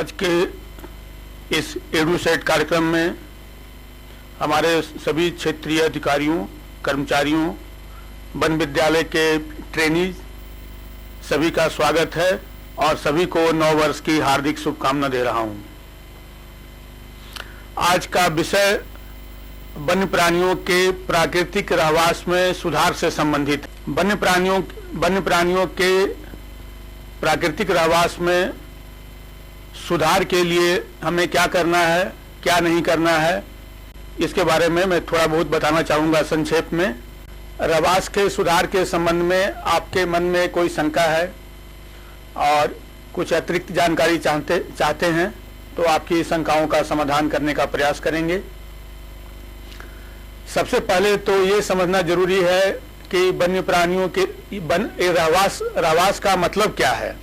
आज के इस एडुसेट कार्यक्रम में हमारे सभी क्षेत्रीय अधिकारियों, कर्मचारियों, वन विद्यालय के ट्रेनीज सभी का स्वागत है और सभी को नव वर्ष की हार्दिक शुभकामना दे रहा हूं। आज का विषय वन्य प्राणियों के प्राकृतिक रहवास में सुधार से संबंधित। वन्य प्राणियों के प्राकृतिक रहवास में सुधार के लिए हमें क्या करना है, क्या नहीं करना है, इसके बारे में मैं थोड़ा बहुत बताना चाहूँगा संक्षेप में। रहवास के सुधार के संबंध में आपके मन में कोई शंका है और कुछ अतिरिक्त जानकारी चाहते हैं तो आपकी शंकाओं का समाधान करने का प्रयास करेंगे। सबसे पहले तो ये समझना जरूरी है कि वन्य प्राणियों के रहवास का मतलब क्या है।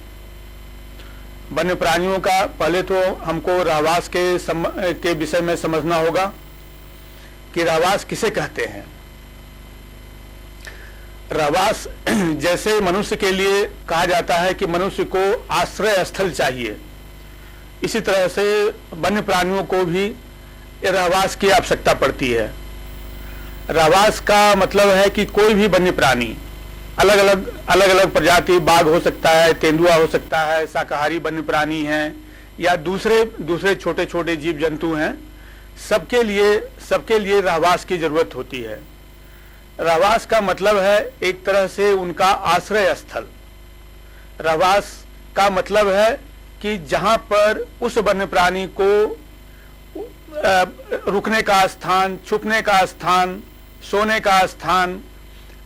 वन्य प्राणियों का पहले तो हमको रहवास के विषय में समझना होगा कि रहवास किसे कहते हैं। रहवास जैसे मनुष्य के लिए कहा जाता है कि मनुष्य को आश्रय स्थल चाहिए, इसी तरह से वन्य प्राणियों को भी रहवास की आवश्यकता पड़ती है। रहवास का मतलब है कि कोई भी वन्य प्राणी अलग अलग प्रजाति, बाघ हो सकता है, तेंदुआ हो सकता है, शाकाहारी वन्य प्राणी हैं या दूसरे छोटे छोटे जीव जंतु हैं, सबके लिए रहवास की जरूरत होती है। रहवास का मतलब है एक तरह से उनका आश्रय स्थल। रहवास का मतलब है कि जहां पर उस वन्य प्राणी को रुकने का स्थान, छुपने का स्थान, सोने का स्थान,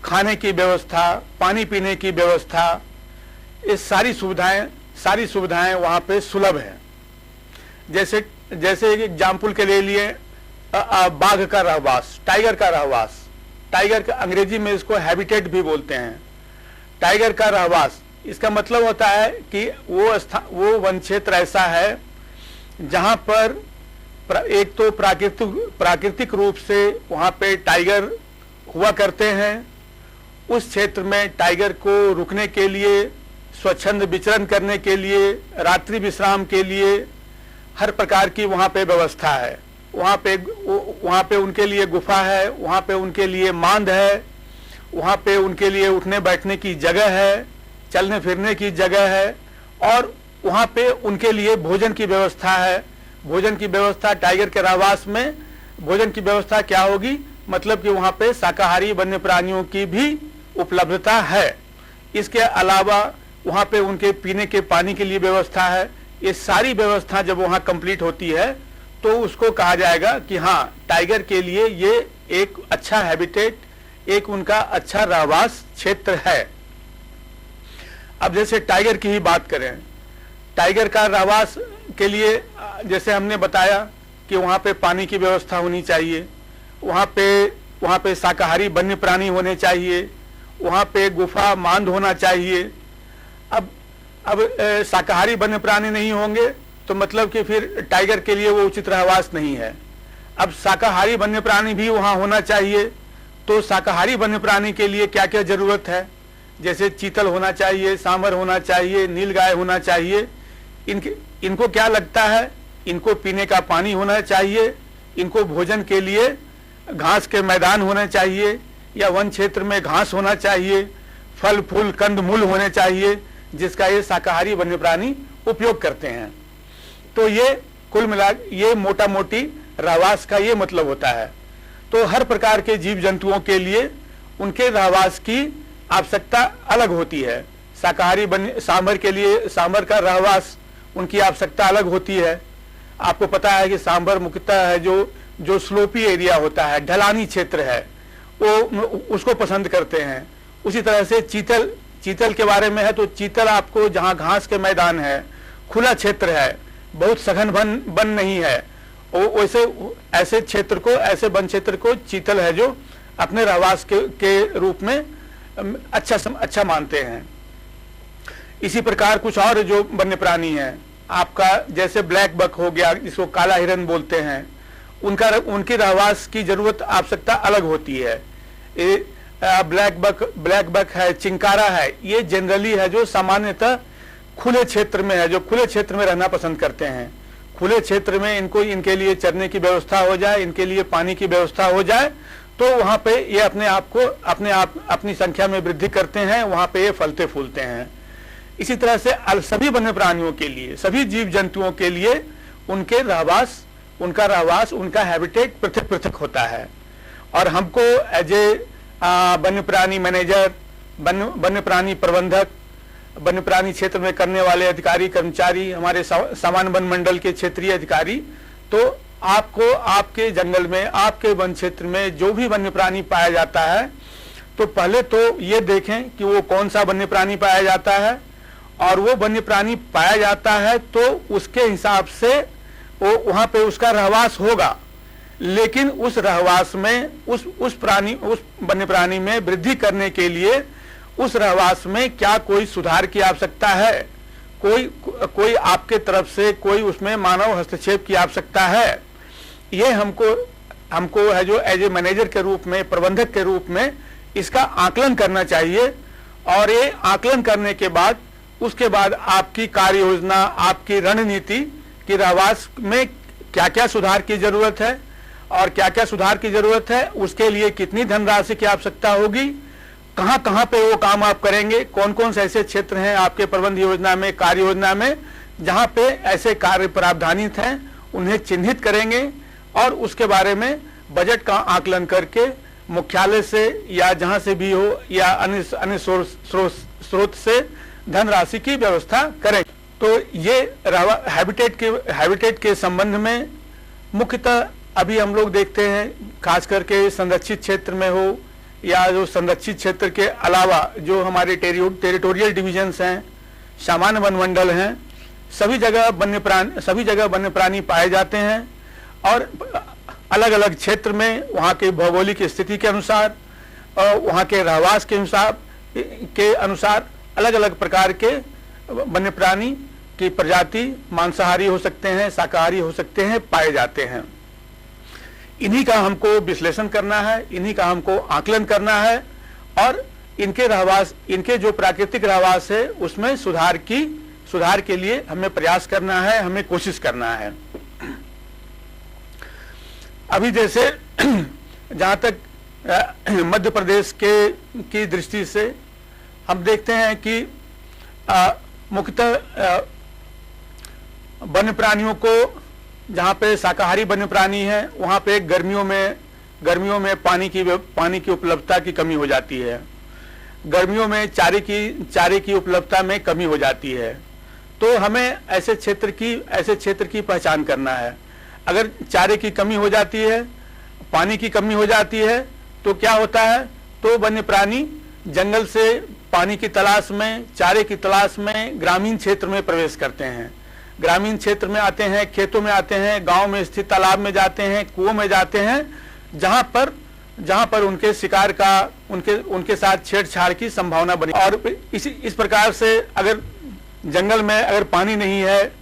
खाने की व्यवस्था, पानी पीने की व्यवस्था, ये सारी सुविधाएं वहां पे सुलभ हैं। जैसे एग्जाम्पल के लिए बाघ का रहवास, टाइगर का रहवास, टाइगर का अंग्रेजी में इसको हैबिटेट भी बोलते हैं। टाइगर का रहवास, इसका मतलब होता है कि वो वन क्षेत्र ऐसा है जहां पर एक तो प्राकृतिक रूप से वहां पे टाइगर हुआ करते हैं। उस क्षेत्र में टाइगर को रुकने के लिए, स्वच्छंद विचरण करने के लिए, रात्रि विश्राम के लिए हर प्रकार की वहां पे व्यवस्था है। वहां पे उनके लिए गुफा है, वहां पे उनके लिए मांद है, वहां पे उनके लिए उठने बैठने की जगह है, चलने फिरने की जगह है और वहां पे उनके लिए भोजन की व्यवस्था है। भोजन की व्यवस्था टाइगर के रहवास में भोजन की व्यवस्था क्या होगी, मतलब कि वहां पे शाकाहारी वन्य प्राणियों की भी उपलब्धता है। इसके अलावा वहां पे उनके पीने के पानी के लिए व्यवस्था है। ये सारी व्यवस्था जब वहां कंप्लीट होती है तो उसको कहा जाएगा कि हाँ, टाइगर के लिए ये एक अच्छा हैबिटेट, एक उनका अच्छा रहवास क्षेत्र है। अब जैसे टाइगर की ही बात करें, टाइगर का रहवास के लिए जैसे हमने बताया कि वहां पे पानी की व्यवस्था होनी चाहिए, वहां पे शाकाहारी वन्य प्राणी होने चाहिए, वहां पे गुफा मांद होना चाहिए। अब शाकाहारी वन्य प्राणी नहीं होंगे तो मतलब कि फिर टाइगर के लिए वो उचित रहवास नहीं है। अब शाकाहारी वन्य प्राणी भी वहां होना चाहिए, तो शाकाहारी वन्य प्राणी के लिए क्या क्या जरूरत है, जैसे चीतल होना चाहिए, सांभर होना चाहिए, नीलगाय होना चाहिए। इनको क्या लगता है, इनको पीने का पानी होना चाहिए, इनको भोजन के लिए घास के मैदान होने चाहिए या वन क्षेत्र में घास होना चाहिए, फल फूल कंद मूल होने चाहिए जिसका ये शाकाहारी वन्य प्राणी उपयोग करते हैं। तो ये कुल मिला ये मोटा मोटी रहवास का ये मतलब होता है। तो हर प्रकार के जीव जंतुओं के लिए उनके रहवास की आवश्यकता अलग होती है। शाकाहारी सांभर के लिए सांभर का रहवास उनकी आवश्यकता अलग होती है। आपको पता है कि सांभर मुख्यतः है जो स्लोपी एरिया होता है, ढलानी क्षेत्र है, वो उसको पसंद करते हैं। उसी तरह से चीतल के बारे में है तो चीतल आपको जहाँ घास के मैदान है, खुला क्षेत्र है, बहुत सघन वन नहीं है, वैसे ऐसे वन क्षेत्र को चीतल है जो अपने रहवास के रूप में अच्छा मानते हैं। इसी प्रकार कुछ और जो वन्य प्राणी हैं आपका, जैसे ब्लैक बक हो गया, जिसको काला हिरन बोलते हैं, उनकी रहवास की जरूरत आवश्यकता अलग होती है। ब्लैक बक है, चिंकारा है, ये जनरली है जो सामान्यतः खुले क्षेत्र में है, जो खुले क्षेत्र में रहना पसंद करते हैं। खुले क्षेत्र में इनके लिए चरने की व्यवस्था हो जाए, इनके लिए पानी की व्यवस्था हो जाए, तो वहां पे ये अपनी संख्या में वृद्धि करते हैं, वहां पे ये फलते फूलते हैं। इसी तरह से सभी वन्य प्राणियों के लिए, सभी जीव जंतुओं के लिए उनका रहवास, उनका हैबिटेट पृथक पृथक होता है। और हमको एज ए वन्य प्राणी मैनेजर, वन्य प्राणी प्रबंधक, वन्य प्राणी क्षेत्र में करने वाले अधिकारी कर्मचारी, हमारे सामान्य वन मंडल के क्षेत्रीय अधिकारी, तो आपको आपके जंगल में, आपके वन क्षेत्र में जो भी वन्य प्राणी पाया जाता है, तो पहले तो ये देखें कि वो कौन सा वन्य प्राणी पाया जाता है, और वो वन्य प्राणी पाया जाता है तो उसके हिसाब से वो वहां पे उसका रहवास होगा। लेकिन उस रहवास में उस वन्य प्राणी में वृद्धि करने के लिए उस रहवास में क्या कोई सुधार की आवश्यकता है, कोई आपके तरफ से कोई उसमें मानव हस्तक्षेप की आवश्यकता है, ये हमको है जो एज ए मैनेजर के रूप में, प्रबंधक के रूप में इसका आकलन करना चाहिए। और ये आकलन करने के बाद उसके बाद आपकी कार्य योजना, आपकी रणनीति कि रहवास में क्या क्या सुधार की जरूरत है और क्या क्या सुधार की जरूरत है, उसके लिए कितनी धनराशि की आवश्यकता होगी, कहां कहां पे वो काम आप करेंगे, कौन कौन से ऐसे क्षेत्र हैं आपके प्रबंध योजना में, कार्य योजना में, जहां पे ऐसे कार्य प्रावधानित हैं, उन्हें चिन्हित करेंगे और उसके बारे में बजट का आकलन करके मुख्यालय से या जहां से भी हो या अन्य स्रोत से धनराशि की व्यवस्था करेंगे। तो ये हैबिटेट के संबंध में मुख्यतः अभी हम लोग देखते हैं, खास करके संरक्षित क्षेत्र में हो या जो संरक्षित क्षेत्र के अलावा जो हमारे टेरिटोरियल डिविजन्स हैं, सामान्य वन मंडल हैं, सभी जगह वन्य प्राणी पाए जाते हैं। और अलग अलग क्षेत्र में वहाँ के भौगोलिक स्थिति के अनुसार और वहाँ के रहवास के अनुसार अलग अलग प्रकार के वन्य प्राणी की प्रजाति मांसाहारी हो सकते हैं, शाकाहारी हो सकते हैं, पाए जाते हैं। इन्हीं का हमको विश्लेषण करना है, इन्हीं का हमको आकलन करना है और इनके जो प्राकृतिक रहवास है उसमें सुधार के लिए हमें प्रयास करना है, हमें कोशिश करना है। अभी जैसे जहां तक मध्य प्रदेश की दृष्टि से हम देखते हैं कि मुख्यतः वन्य प्राणियों को, जहाँ पे शाकाहारी वन्य प्राणी है वहाँ पे गर्मियों में पानी की उपलब्धता की कमी हो जाती है, गर्मियों में चारे की उपलब्धता में कमी हो जाती है। तो हमें ऐसे क्षेत्र की पहचान करना है। अगर चारे की कमी हो जाती है, पानी की कमी हो जाती है, तो क्या होता है, तो वन्य प्राणी जंगल से पानी की तलाश में, चारे की तलाश में ग्रामीण क्षेत्र में प्रवेश करते हैं। ग्रामीण क्षेत्र में आते हैं, खेतों में आते हैं, गांव में स्थित तालाब में जाते हैं, कुओं में जाते हैं, जहां पर उनके शिकार का, उनके साथ छेड़छाड़ की संभावना बनी। और इस प्रकार से अगर जंगल में अगर पानी नहीं है,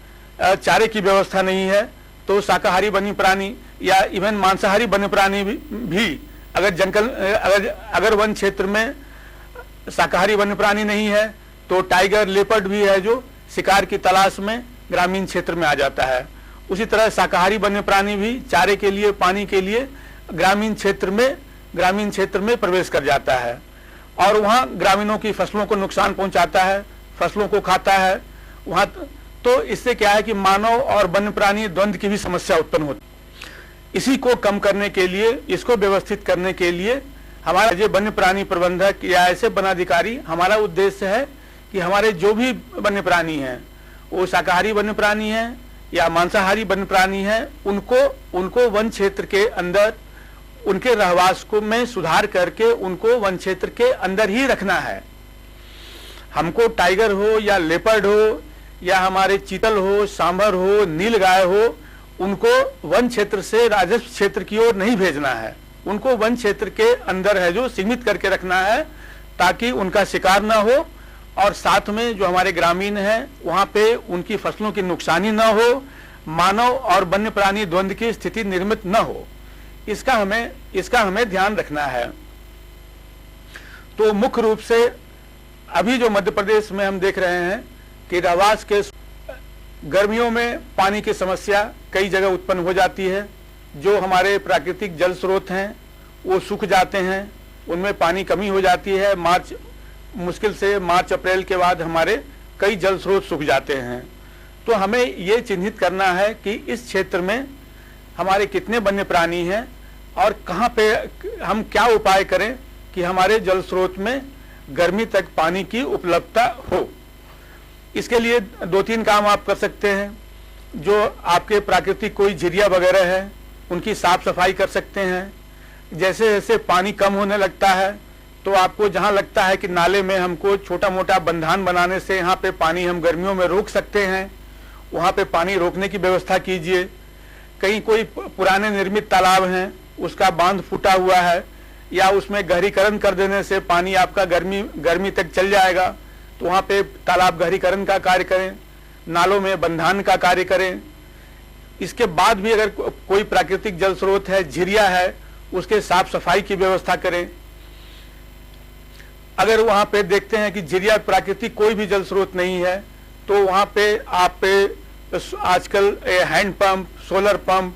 चारे की व्यवस्था नहीं है, तो शाकाहारी वन्य प्राणी या इवन मांसाहारी वन्य प्राणी भी अगर वन क्षेत्र में शाकाहारी वन्य प्राणी नहीं है, तो टाइगर, लेपर्ड भी है जो शिकार की तलाश में ग्रामीण क्षेत्र में आ जाता है। उसी तरह शाकाहारी वन्य प्राणी भी चारे के लिए, पानी के लिए ग्रामीण क्षेत्र में प्रवेश कर जाता है और वहाँ ग्रामीणों की फसलों को नुकसान पहुंचाता है, फसलों को खाता है वहाँ। तो इससे क्या है कि मानव और वन्य प्राणी द्वंद्व की भी समस्या उत्पन्न होती है। इसी को कम करने के लिए, इसको व्यवस्थित करने के लिए हमारा जो वन्य प्राणी प्रबंधक या ऐसे वनाधिकारी, हमारा उद्देश्य है कि हमारे जो भी वन्य प्राणी हैं, वो शाकाहारी वन्य प्राणी हैं या मांसाहारी वन्य प्राणी हैं, उनको वन क्षेत्र के अंदर उनके रहवास को में सुधार करके उनको वन क्षेत्र के अंदर ही रखना है। हमको टाइगर हो या लेपर्ड हो या हमारे चीतल हो, सांभर हो, नीलगाय हो, उनको वन क्षेत्र से राजस्व क्षेत्र की ओर नहीं भेजना है। उनको वन क्षेत्र के अंदर है जो सीमित करके रखना है, ताकि उनका शिकार ना हो और साथ में जो हमारे ग्रामीण हैं वहाँ पे उनकी फसलों की नुकसानी ना हो, मानव और वन्य प्राणी द्वंद्व की स्थिति निर्मित न हो। इसका हमें ध्यान रखना है। तो मुख्य रूप से अभी जो मध्य प्रदेश में हम देख रहे हैं कि रहवास के गर्मियों में पानी की समस्या कई जगह उत्पन्न हो जाती है। जो हमारे प्राकृतिक जल स्रोत हैं वो सूख जाते हैं, उनमें पानी कमी हो जाती है। मुश्किल से मार्च अप्रैल के बाद हमारे कई जल स्रोत सूख जाते हैं। तो हमें ये चिन्हित करना है कि इस क्षेत्र में हमारे कितने वन्य प्राणी हैं और कहाँ पे हम क्या उपाय करें कि हमारे जल स्रोत में गर्मी तक पानी की उपलब्धता हो। इसके लिए 2-3 काम आप कर सकते हैं। जो आपके प्राकृतिक कोई झिरिया वगैरह है उनकी साफ सफाई कर सकते हैं। जैसे जैसे पानी कम होने लगता है तो आपको जहां लगता है कि नाले में हमको छोटा मोटा बंधान बनाने से यहाँ पे पानी हम गर्मियों में रोक सकते हैं, वहाँ पे पानी रोकने की व्यवस्था कीजिए। कहीं कोई पुराने निर्मित तालाब हैं उसका बांध फूटा हुआ है या उसमें गहरीकरण कर देने से पानी आपका गर्मी तक चल जाएगा, तो वहाँ पे तालाब गहरीकरण का कार्य करें, नालों में बंधान का कार्य करें। इसके बाद भी अगर कोई प्राकृतिक जल स्रोत है, झिरिया है, उसके साफ सफाई की व्यवस्था करें। अगर वहाँ पे देखते हैं कि झिरिया प्राकृतिक कोई भी जल स्रोत नहीं है तो वहाँ पे आप आजकल हैंड पंप, सोलर पंप,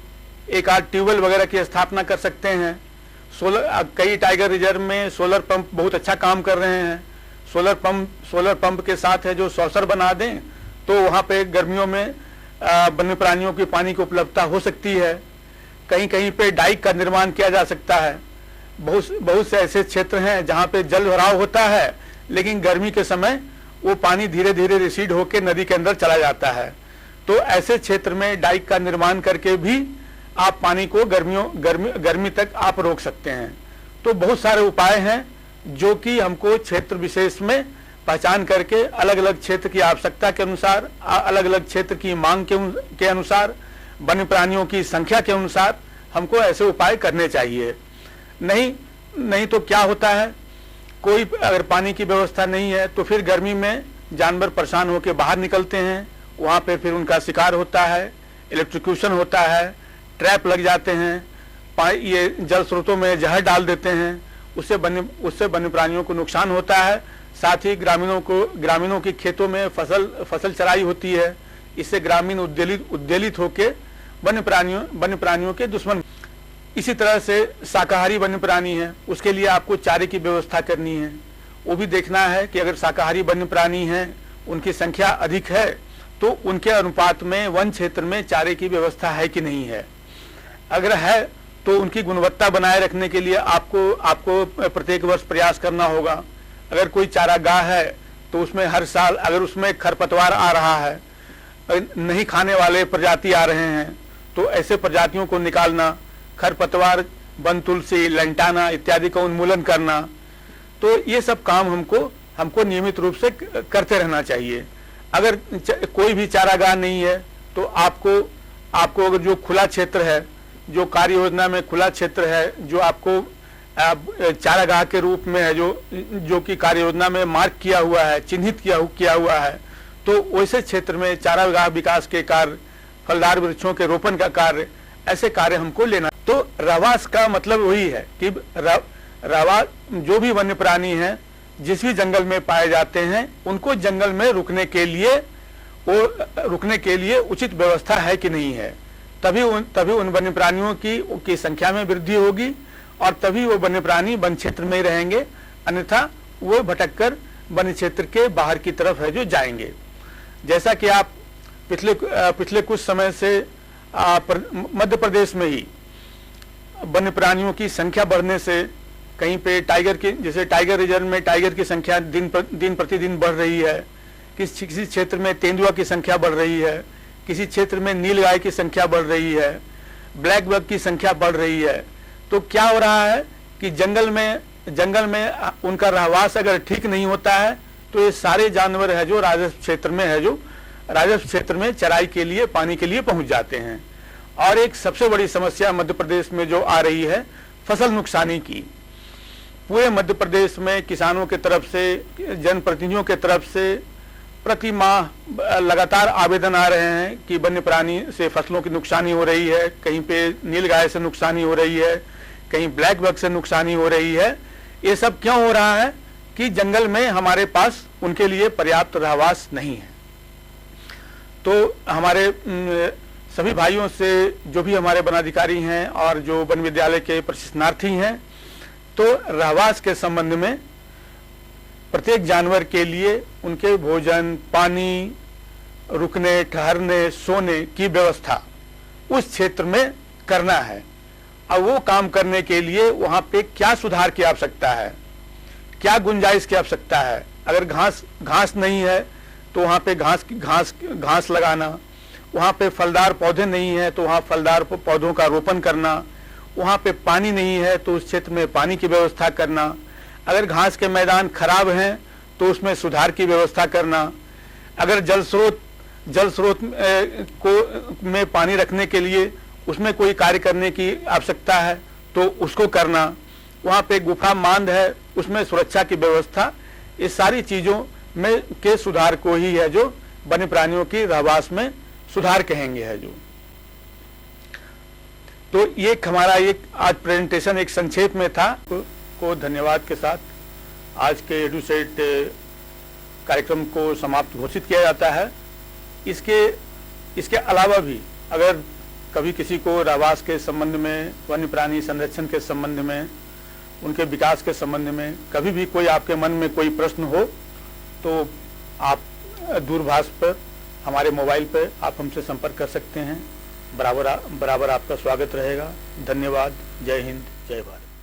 एक आध ट्यूबवेल वगैरह की स्थापना कर सकते हैं। कई टाइगर रिजर्व में सोलर पंप बहुत अच्छा काम कर रहे हैं। सोलर पंप के साथ है जो सॉर्सर बना दें तो वहाँ पे गर्मियों में वन्य प्राणियों की पानी की उपलब्धता हो सकती है। कहीं कहीं पे डाइक का निर्माण किया जा सकता है। बहुत से ऐसे क्षेत्र हैं जहाँ पे जल भराव होता है लेकिन गर्मी के समय वो पानी धीरे धीरे रिसीड होकर नदी के अंदर चला जाता है। तो ऐसे क्षेत्र में डाइक का निर्माण करके भी आप पानी को गर्मी तक आप रोक सकते हैं। तो बहुत सारे उपाय हैं जो कि हमको क्षेत्र विशेष में पहचान करके अलग अलग क्षेत्र की आवश्यकता के अनुसार, अलग अलग क्षेत्र की मांग के अनुसार, वन्य प्राणियों की संख्या के अनुसार हमको ऐसे उपाय करने चाहिए। नहीं तो क्या होता है, कोई अगर पानी की व्यवस्था नहीं है तो फिर गर्मी में जानवर परेशान होकर बाहर निकलते हैं, वहाँ पे फिर उनका शिकार होता है, इलेक्ट्रोक्यूशन होता है, ट्रैप लग जाते हैं, ये जल स्रोतों में जहर डाल देते हैं, उससे वन्य प्राणियों को नुकसान होता है। साथ ही ग्रामीणों की खेतों में फसल चराई होती है, इससे ग्रामीण उद्वेलित होकर वन्य प्राणियों के दुश्मन। इसी तरह से शाकाहारी वन्य प्राणी है, उसके लिए आपको चारे की व्यवस्था करनी है। वो भी देखना है कि अगर शाकाहारी वन्य प्राणी हैं, उनकी संख्या अधिक है तो उनके अनुपात में वन क्षेत्र में चारे की व्यवस्था है कि नहीं है। अगर है तो उनकी गुणवत्ता बनाए रखने के लिए आपको प्रत्येक वर्ष प्रयास करना होगा। अगर कोई चारागाह है तो उसमें हर साल अगर उसमें खरपतवार आ रहा है, नहीं खाने वाले प्रजाति आ रहे हैं, तो ऐसे प्रजातियों को निकालना, खरपतवार, वन तुलसी, लंटाना इत्यादि का उन्मूलन करना, तो ये सब काम हमको नियमित रूप से करते रहना चाहिए। अगर कोई भी चारागाह नहीं है तो आपको अगर जो खुला क्षेत्र है, जो कार्य योजना में खुला क्षेत्र है, जो आपको चारागाह के रूप में है, जो कि कार्य योजना में मार्क किया हुआ है, चिन्हित किया हुआ है, तो वैसे क्षेत्र में चारागाह विकास के कार्य, फलदार वृक्षों के रोपण का कार्य, ऐसे कार्य हमको लेना। तो रहवास का मतलब वही है कि रहवास जो भी वन्य प्राणी हैं जिस भी जंगल में पाए जाते हैं उनको जंगल में रुकने के लिए उचित व्यवस्था है कि नहीं है। तभी उन वन्य प्राणियों की संख्या में वृद्धि होगी और तभी वो वन्य प्राणी वन क्षेत्र में रहेंगे, अन्यथा वो भटककर वन क्षेत्र के बाहर की तरफ है जो जाएंगे। जैसा कि आप पिछले कुछ समय से मध्य प्रदेश में ही वन्य प्राणियों की संख्या बढ़ने से कहीं पे जैसे टाइगर रिजर्व में टाइगर की संख्या दिन प्रतिदिन बढ़ रही है, किसी क्षेत्र में तेंदुआ की संख्या बढ़ रही है, किसी क्षेत्र में नीलगाय की संख्या बढ़ रही है, ब्लैक बग की संख्या बढ़ रही है। तो क्या हो रहा है कि जंगल में उनका रहवास अगर ठीक नहीं होता है तो ये सारे जानवर है जो राजस्व क्षेत्र में चराई के लिए, पानी के लिए पहुंच जाते हैं। और एक सबसे बड़ी समस्या मध्य प्रदेश में जो आ रही है फसल नुकसानी की। पूरे मध्य प्रदेश में किसानों के तरफ से, जनप्रतिनिधियों के तरफ से प्रति माह लगातार आवेदन आ रहे हैं कि वन्य प्राणी से फसलों की नुकसानी हो रही है, कहीं पे नीलगाय से नुकसानी हो रही है, कहीं ब्लैक बग से नुकसानी हो रही है। ये सब क्यों हो रहा है कि जंगल में हमारे पास उनके लिए पर्याप्त रहवास नहीं है। तो हमारे सभी भाइयों से, जो भी हमारे वनाधिकारी हैं और जो वन विद्यालय के प्रशिक्षणार्थी हैं, तो रहवास के संबंध में प्रत्येक जानवर के लिए उनके भोजन, पानी, रुकने, ठहरने, सोने की व्यवस्था उस क्षेत्र में करना है। अब वो काम करने के लिए वहाँ पे क्या सुधार की आवश्यकता है, क्या गुंजाइश की आवश्यकता है। अगर घास नहीं है तो वहाँ पे घास लगाना, वहाँ पे फलदार पौधे नहीं है तो वहाँ फलदार पौधों का रोपण करना, वहाँ पे पानी नहीं है तो उस क्षेत्र में पानी की व्यवस्था करना, अगर घास के मैदान खराब हैं तो उसमें सुधार की व्यवस्था करना, अगर जल स्रोत को में पानी रखने के लिए उसमें कोई कार्य करने की आवश्यकता है तो उसको करना, वहाँ पे गुफा मांद है उसमें सुरक्षा की व्यवस्था, इस सारी चीज़ों में के सुधार को ही है जो वन्य प्राणियों की रहवास में सुधार कहेंगे है जो। तो ये हमारा एक आज प्रेजेंटेशन एक संक्षेप में था को धन्यवाद के साथ आज के एडुसेट कार्यक्रम को समाप्त घोषित किया जाता है। इसके अलावा भी अगर कभी किसी को रहवास के संबंध में, वन्य प्राणी संरक्षण के संबंध में, उनके विकास के संबंध में कभी भी कोई आपके मन में कोई प्रश्न हो तो आप दूरभाष पर हमारे मोबाइल पर आप हमसे संपर्क कर सकते हैं। बराबर आपका स्वागत रहेगा। धन्यवाद। जय हिंद, जय भारत।